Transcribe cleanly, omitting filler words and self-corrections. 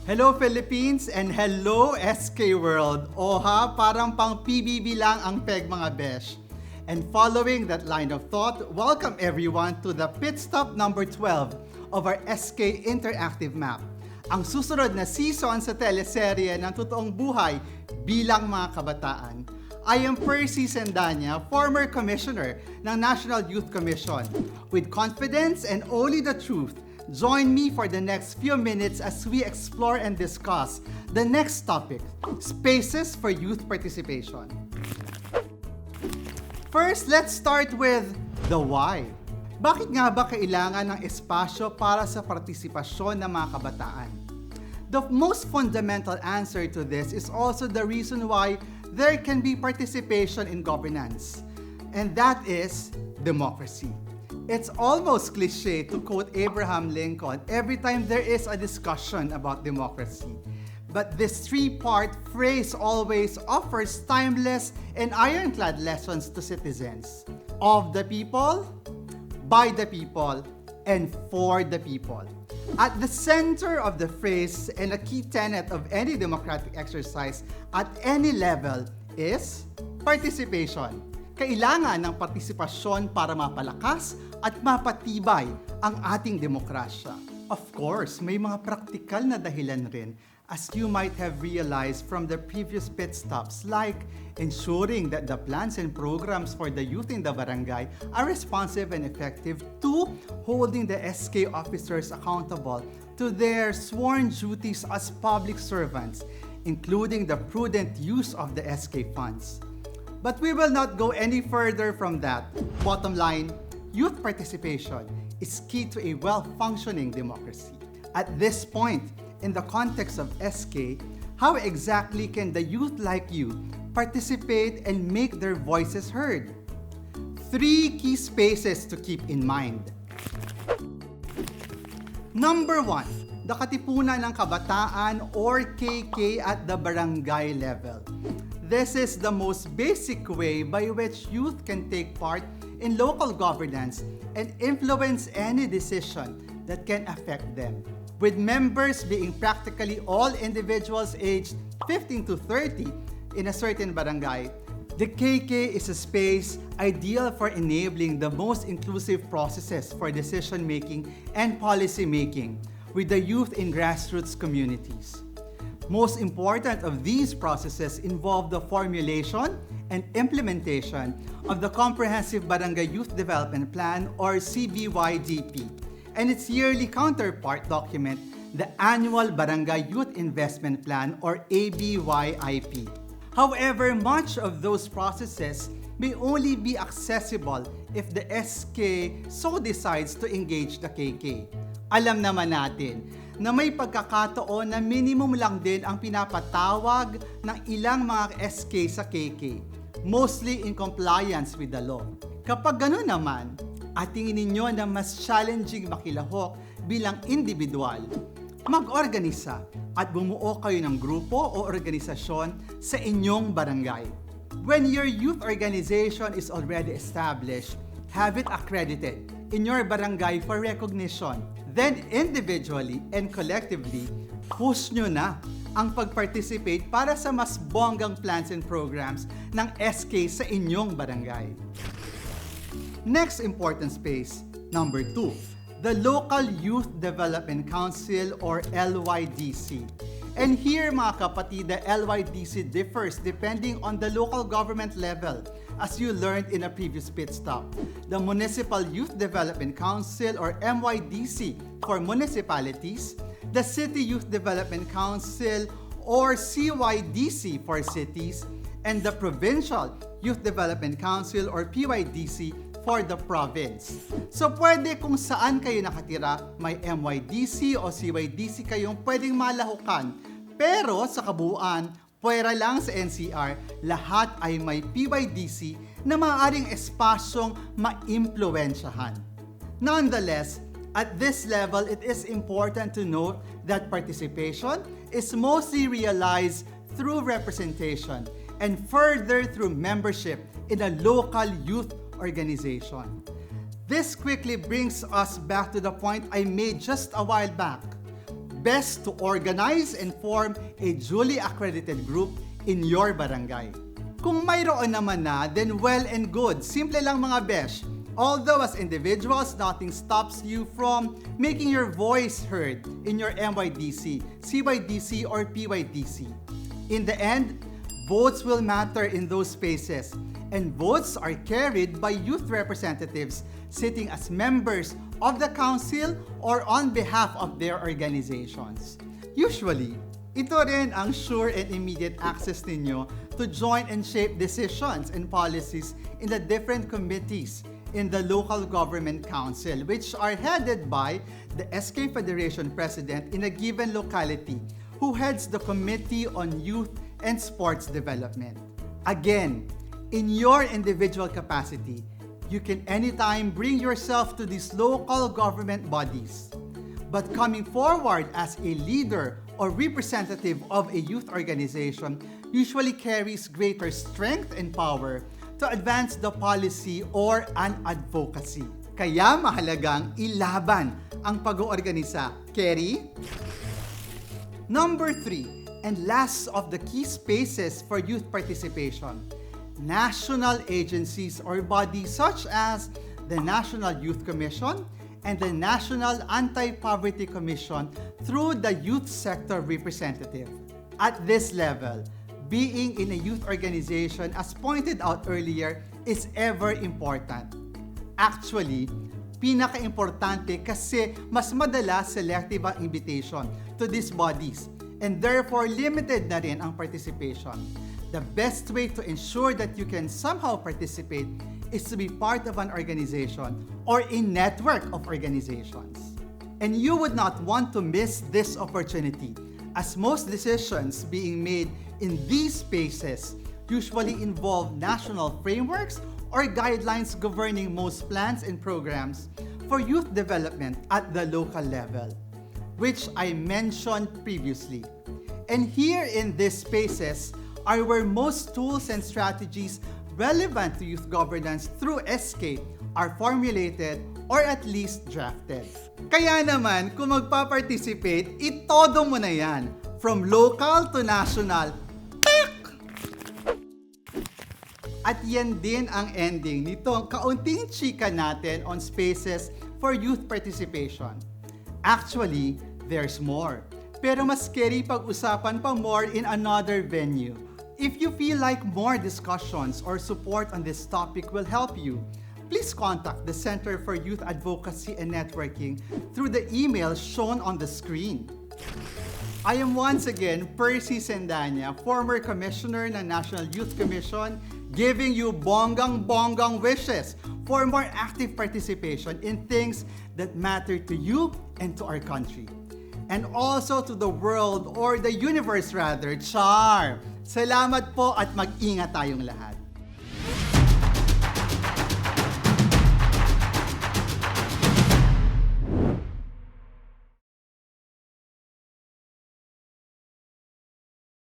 Hello Philippines and hello SK World. Oha, parang pang PBB lang ang peg mga besh. And following that line of thought, welcome everyone to the Pitstop number 12 of our SK Interactive Map. Ang susunod na season sa teleserye ng totoong buhay bilang mga kabataan. I am Percy Sendanya, former commissioner ng National Youth Commission. With confidence and only the truth, join me for the next few minutes as we explore and discuss the next topic, spaces for youth participation. First, let's start with the why. Bakit nga ba kailangan ng espasyo para sa partisipasyon ng mga kabataan? The most fundamental answer to this is also the reason why there can be participation in governance, and that is democracy. It's almost cliche to quote Abraham Lincoln every time there is a discussion about democracy. But this three-part phrase always offers timeless and ironclad lessons to citizens. Of the people, by the people, and for the people. At the center of the phrase and a key tenet of any democratic exercise at any level is participation. Kailangan ng partisipasyon para mapalakas at mapatibay ang ating demokrasya. Of course, may mga praktikal na dahilan rin, as you might have realized from the previous pit stops, like ensuring that the plans and programs for the youth in the barangay are responsive and effective, to holding the SK officers accountable to their sworn duties as public servants, including the prudent use of the SK funds. But we will not go any further from that. Bottom line, youth participation is key to a well-functioning democracy. At this point, in the context of SK, how exactly can the youth like you participate and make their voices heard? 3 key spaces to keep in mind. Number 1, the Katipunan ng Kabataan or KK at the barangay level. This is the most basic way by which youth can take part in local governance and influence any decision that can affect them. With members being practically all individuals aged 15 to 30 in a certain barangay, the KK is a space ideal for enabling the most inclusive processes for decision-making and policy-making with the youth in grassroots communities. Most important of these processes involve the formulation and implementation of the Comprehensive Barangay Youth Development Plan or CBYDP and its yearly counterpart document, the Annual Barangay Youth Investment Plan or ABYIP. However, much of those processes may only be accessible if the SK so decides to engage the KK. Alam naman natin na may pagkakataon na minimum lang din ang pinapatawag ng ilang mga SK sa KK, mostly in compliance with the law. Kapag gano'n naman, at tingin ninyo na mas challenging makilahok bilang individual, mag-organisa at bumuo kayo ng grupo o organisasyon sa inyong barangay. When your youth organization is already established, have it accredited in your barangay for recognition. Then individually and collectively, push nyo na ang pag-participate para sa mas bonggang plans and programs ng SK sa inyong barangay. Next important space, number 2, the Local Youth Development Council or LYDC. And here mga kapatid, the LYDC differs depending on the local government level, as you learned in a previous pit stop. The Municipal Youth Development Council or MYDC for municipalities, the City Youth Development Council or CYDC for cities, and the Provincial Youth Development Council or PYDC for the province. So pwede kung saan kayo nakatira, may MYDC o CYDC kayong pwedeng malahukan. Pero sa kabuuan, pwera lang sa NCR, lahat ay may PYDC na maaaring espasyong maimpluwensyahan. Nonetheless, at this level, it is important to note that participation is mostly realized through representation and further through membership in a local youth organization. This quickly brings us back to the point I made just a while back. best to organize and form a duly accredited group in your barangay. Kung mayroon naman na, then well and good. Simple lang mga besh. Although as individuals, nothing stops you from making your voice heard in your MYDC, CYDC, or PYDC. In the end, votes will matter in those spaces, and votes are carried by youth representatives sitting as members of the council or on behalf of their organizations. Usually, ito rin ang sure and immediate access ninyo to join and shape decisions and policies in the different committees in the local government council, which are headed by the SK Federation President in a given locality, who heads the Committee on Youth and Sports Development. Again, in your individual capacity, you can anytime bring yourself to these local government bodies. But coming forward as a leader or representative of a youth organization usually carries greater strength and power to advance the policy or an advocacy. Kaya mahalagang ilaban ang pag-oorganisa. Kerry? Number 3, and last of the key spaces for youth participation, national agencies or bodies such as the National Youth Commission and the National Anti-Poverty Commission through the youth sector representative. At this level, being in a youth organization, as pointed out earlier, is ever important. Actually, pinaka-importante kasi mas madalas selective ang invitation to these bodies and therefore limited na rin ang participation. The best way to ensure that you can somehow participate is to be part of an organization or a network of organizations. And you would not want to miss this opportunity, as most decisions being made in these spaces usually involve national frameworks or guidelines governing most plans and programs for youth development at the local level, which I mentioned previously. And here in these spaces are where most tools and strategies relevant to youth governance through SK are formulated or at least drafted. Kaya naman, kung magpa-participate, itodo mo na yan. From local to national, at yan din ang ending nitong kaunting chika natin on spaces for youth participation. Actually, there's more. Pero mas scary pag-usapan pa more in another venue. If you feel like more discussions or support on this topic will help you, please contact the Center for Youth Advocacy and Networking through the email shown on the screen. I am once again Percy Sendanya, former Commissioner ng National Youth Commission, giving you bonggang wishes for more active participation in things that matter to you and to our country. And also to the world or the universe rather, char! Salamat po at mag-ingat tayong lahat.